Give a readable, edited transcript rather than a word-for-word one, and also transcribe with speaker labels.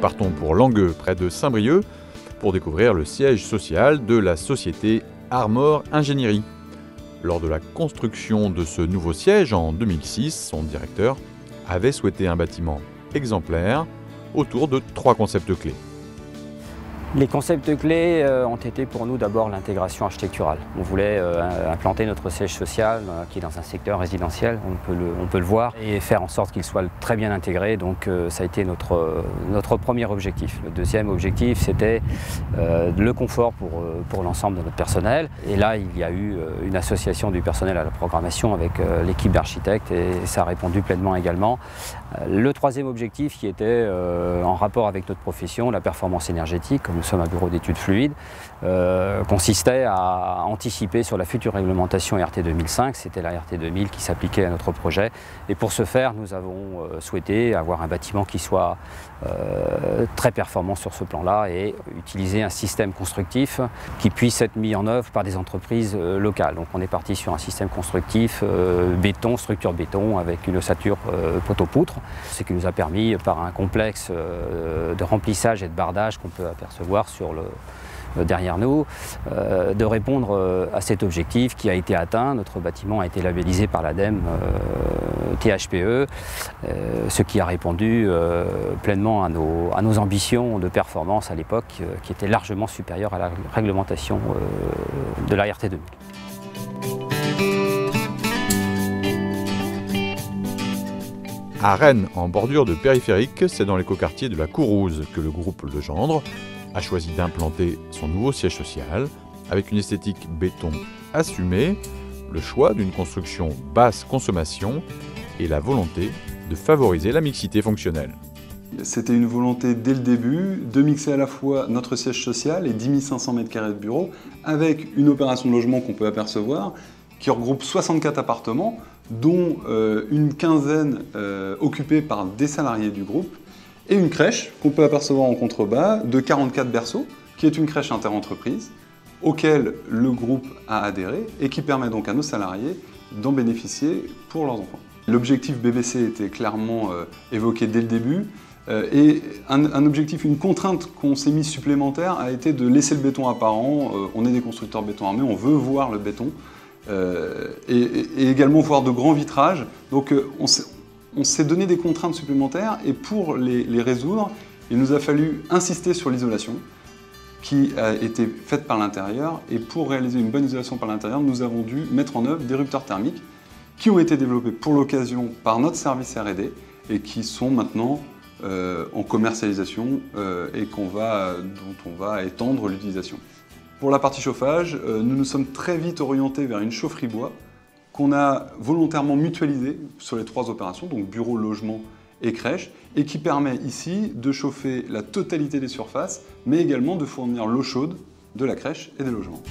Speaker 1: partons pour Langueux, près de Saint-Brieuc, pour découvrir le siège social de la société Armor Ingénierie. Lors de la construction de ce nouveau siège en 2006, son directeur avait souhaité un bâtiment exemplaire autour de 3 concepts clés.
Speaker 2: Les concepts clés ont été pour nous d'abord l'intégration architecturale. On voulait implanter notre siège social qui est dans un secteur résidentiel, on peut le voir, et faire en sorte qu'il soit très bien intégré. Donc ça a été notre premier objectif. Le deuxième objectif, c'était le confort pour l'ensemble de notre personnel. Et là, il y a eu une association du personnel à la programmation avec l'équipe d'architectes et ça a répondu pleinement également. Le troisième objectif qui était en rapport avec notre profession, la performance énergétique, comme nous sommes un bureau d'études fluides, consistait à anticiper sur la future réglementation RT 2005. C'était la RT 2000 qui s'appliquait à notre projet. Et pour ce faire, nous avons souhaité avoir un bâtiment qui soit très performant sur ce plan-là et utiliser un système constructif qui puisse être mis en œuvre par des entreprises locales. Donc on est parti sur un système constructif béton, structure béton, avec une ossature poteau-poutre, ce qui nous a permis, par un complexe de remplissage et de bardage qu'on peut apercevoir derrière nous, de répondre à cet objectif qui a été atteint. Notre bâtiment a été labellisé par l'ADEME THPE, ce qui a répondu pleinement à nos ambitions de performance à l'époque, qui étaient largement supérieures à la réglementation de la RT 2000.
Speaker 1: À Rennes, en bordure de périphérique, c'est dans l'écoquartier de la Courrouze que le groupe Legendre a choisi d'implanter son nouveau siège social avec une esthétique béton assumée, le choix d'une construction basse consommation et la volonté de favoriser la mixité fonctionnelle.
Speaker 3: C'était une volonté dès le début de mixer à la fois notre siège social et 10 500 m² de bureau avec une opération de logement qu'on peut apercevoir qui regroupe 64 appartements dont une quinzaine occupés par des salariés du groupe et une crèche qu'on peut apercevoir en contrebas de 44 berceaux, qui est une crèche interentreprise auquel le groupe a adhéré et qui permet donc à nos salariés d'en bénéficier pour leurs enfants. L'objectif BBC était clairement évoqué dès le début et un objectif, une contrainte qu'on s'est mise supplémentaire a été de laisser le béton apparent. On est des constructeurs béton armé, on veut voir le béton et également voir de grands vitrages. Donc on s'est donné des contraintes supplémentaires et pour les résoudre, il nous a fallu insister sur l'isolation qui a été faite par l'intérieur et pour réaliser une bonne isolation par l'intérieur, nous avons dû mettre en œuvre des rupteurs thermiques qui ont été développés pour l'occasion par notre service R&D et qui sont maintenant en commercialisation et dont on va étendre l'utilisation. Pour la partie chauffage, nous nous sommes très vite orientés vers une chaufferie bois qu'on a volontairement mutualisée sur les 3 opérations, donc bureau, logement et crèche, et qui permet ici de chauffer la totalité des surfaces, mais également de fournir l'eau chaude de la crèche et des logements.